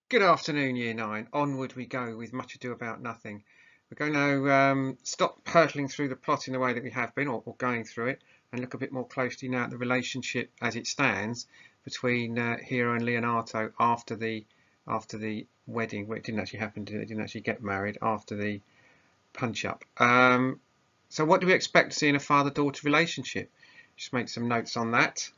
Good afternoon, Year 9. Onward we go with Much Ado About Nothing. We're going to stop hurtling through the plot in the way that we have been, or going through it, and look a bit more closely now at the relationship as it stands between Hero and Leonato after the wedding. Well, it didn't actually happen, did it? They didn't actually get married after the punch-up. So what do we expect to see in a father-daughter relationship? Just make some notes on that.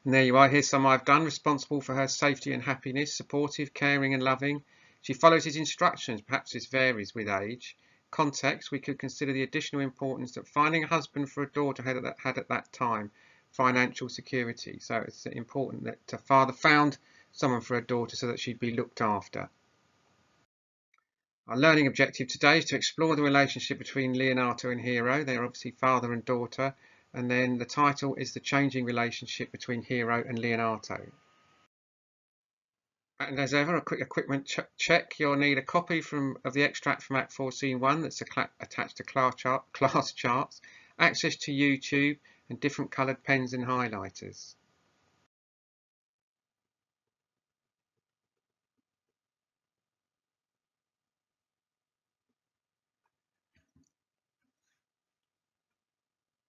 And there you are, here's some I've done. Responsible for her safety and happiness, supportive, caring and loving. She follows his instructions, perhaps this varies with age. Context, we could consider the additional importance that finding a husband for a daughter had at that time, financial security. So it's important that her father found someone for a daughter so that she'd be looked after. Our learning objective today is to explore the relationship between Leonato and Hero. They're obviously father and daughter. And then the title is The Changing Relationship Between Hero and Leonato. And as ever, a quick equipment check. You'll need a copy of the extract from Act 4, Scene 1 that's attached to Classcharts, access to YouTube, and different coloured pens and highlighters.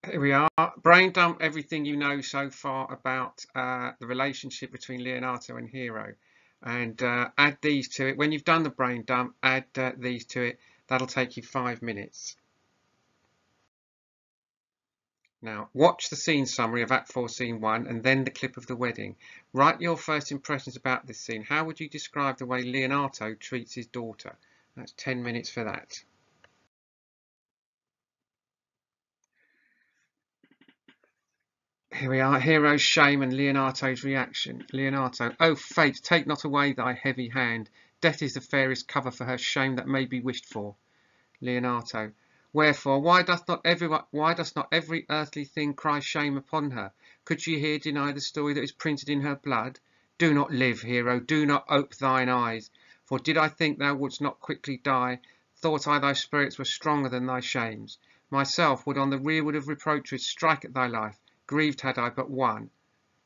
Here we are. Brain dump everything you know so far about the relationship between Leonato and Hero, and add these to it. When you've done the brain dump, add these to it. That'll take you 5 minutes. Now, watch the scene summary of Act 4, Scene 1, and then the clip of the wedding. Write your first impressions about this scene. How would you describe the way Leonato treats his daughter? That's 10 minutes for that. Here we are, Hero's shame and Leonato's reaction. Leonato, oh fate, take not away thy heavy hand. Death is the fairest cover for her shame that may be wished for. Leonato, wherefore, why doth not every earthly thing cry shame upon her? Could she here deny the story that is printed in her blood? Do not live, Hero, do not ope thine eyes. For did I think thou wouldst not quickly die, thought I thy spirits were stronger than thy shames. Myself would on the rearward of reproaches strike at thy life, grieved had I but one.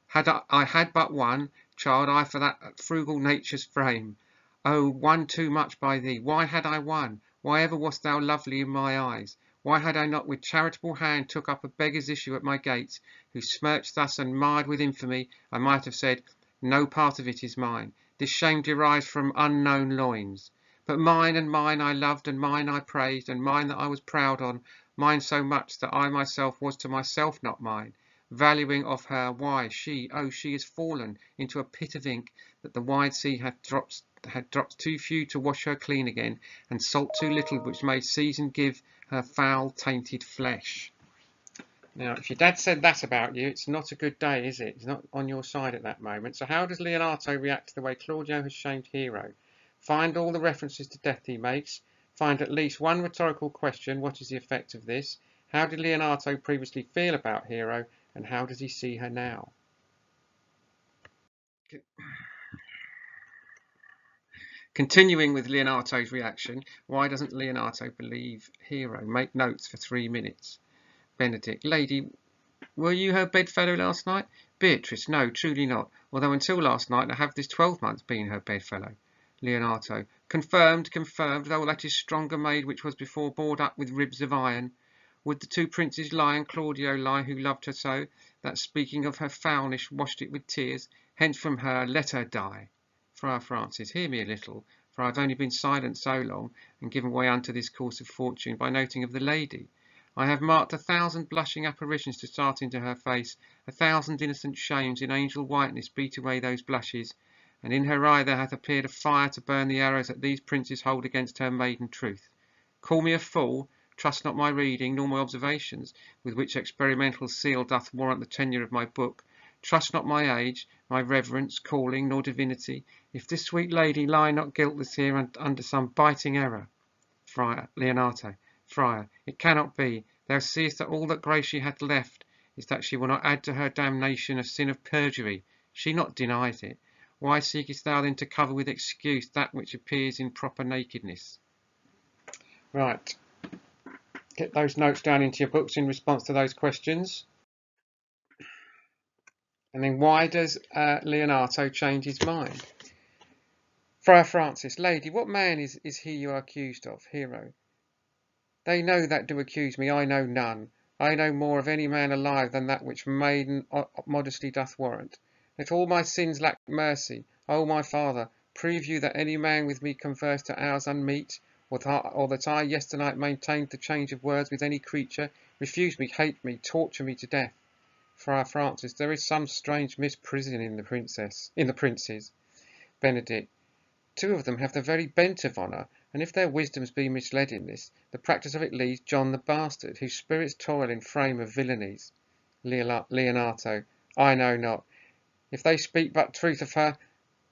Had I had but one, child, I for that frugal nature's frame. Oh, one too much by thee, why had I one? Why ever wast thou lovely in my eyes? Why had I not with charitable hand took up a beggar's issue at my gates, who smirched thus and marred with infamy, I might have said, no part of it is mine. This shame derives from unknown loins. But mine and mine I loved, and mine I praised, and mine that I was proud on, mine so much that I myself was to myself not mine. Valuing of her, why she, oh, she is fallen into a pit of ink that the wide sea had dropped too few to wash her clean again, and salt too little which may season give her foul tainted flesh. Now, if your dad said that about you, it's not a good day, is it? He's not on your side at that moment. So how does Leonato react to the way Claudio has shamed Hero? Find all the references to death he makes. Find at least one rhetorical question. What is the effect of this? How did Leonato previously feel about Hero, and how does he see her now? Continuing with Leonato's reaction, why doesn't Leonato believe Hero? Make notes for 3 minutes. Benedict, lady, were you her bedfellow last night? Beatrice, no, truly not, although until last night I have this 12 months been her bedfellow. Leonato, confirmed, though that is stronger made which was before bored up with ribs of iron. Would the two princes lie and Claudio lie who loved her so, that speaking of her foulness washed it with tears? Hence from her, let her die. Friar Francis, hear me a little, for I have only been silent so long, and given way unto this course of fortune by noting of the lady. I have marked 1,000 blushing apparitions to start into her face, 1,000 innocent shames in angel whiteness beat away those blushes, and in her eye there hath appeared a fire to burn the arrows that these princes hold against her maiden truth. Call me a fool, trust not my reading, nor my observations, with which experimental seal doth warrant the tenure of my book. Trust not my age, my reverence, calling, nor divinity, if this sweet lady lie not guiltless here under some biting error. Friar Leonato, Friar, it cannot be. Thou seest that all that grace she hath left is that she will not add to her damnation a sin of perjury. She not denies it. Why seekest thou then to cover with excuse that which appears in proper nakedness? Right. Get those notes down into your books in response to those questions. And then why does Leonato change his mind? Friar Francis, lady, what man is he you are accused of? Hero, they know that do accuse me, I know none. I know more of any man alive than that which maiden modesty doth warrant. Let all my sins lack mercy. O my father, prove you that any man with me converse to hours unmeet, or that I yesternight maintained the change of words with any creature, refuse me, hate me, torture me to death. Friar Francis, there is some strange misprision in the princes. Benedict, two of them have the very bent of honour, and if their wisdoms be misled in this, the practice of it leads John the bastard, whose spirits toil in frame of villainies. Leonato, I know not. If they speak but truth of her,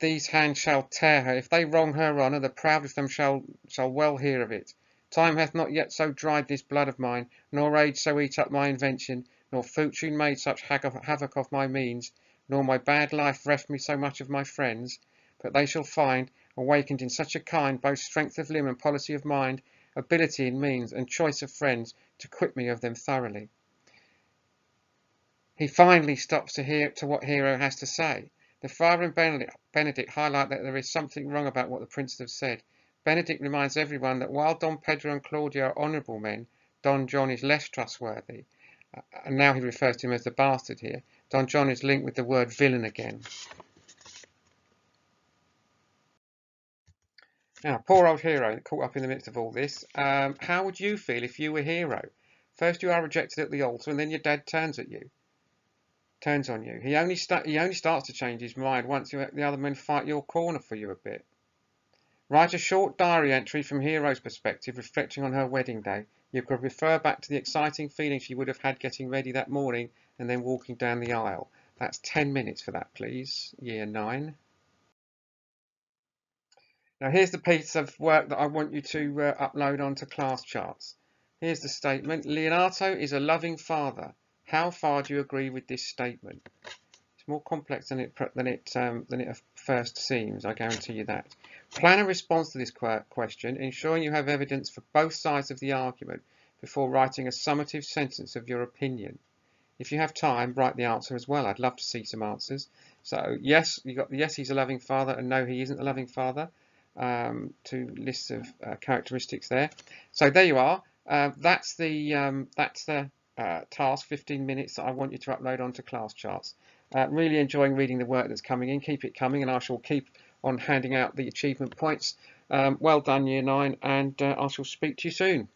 these hands shall tear her. If they wrong her honour, the proud of them shall well hear of it. Time hath not yet so dried this blood of mine, nor age so eat up my invention, nor fortune made such havoc of my means, nor my bad life reft me so much of my friends, but they shall find, awakened in such a kind, both strength of limb and policy of mind, ability in means, and choice of friends, to quit me of them thoroughly. He finally stops to hear to what Hero has to say. The Friar and Benedict highlight that there is something wrong about what the princes have said. Benedict reminds everyone that while Don Pedro and Claudia are honourable men, Don John is less trustworthy. And now he refers to him as the bastard here. Don John is linked with the word villain again. Now, poor old Hero, caught up in the midst of all this. How would you feel if you were Hero? First you are rejected at the altar, and then your dad turns on you. He only starts to change his mind once the other men fight your corner for you a bit. Write a short diary entry from Hero's perspective, reflecting on her wedding day. You could refer back to the exciting feeling she would have had getting ready that morning and then walking down the aisle. That's 10 minutes for that, please. Year 9. Now here's the piece of work that I want you to upload onto Classcharts. Here's the statement. Leonato is a loving father. How far do you agree with this statement? It's more complex than it first seems, I guarantee you that. Plan a response to this question, ensuring you have evidence for both sides of the argument before writing a summative sentence of your opinion. If you have time, write the answer as well. I'd love to see some answers. So yes, you got yes, he's a loving father, and no, he isn't a loving father. Two lists of characteristics there. So there you are. That's the task, 15 minutes, that I want you to upload onto Classcharts. Really enjoying reading the work that's coming in. Keep it coming, and I shall keep on handing out the achievement points. Well done, Year 9, and I shall speak to you soon.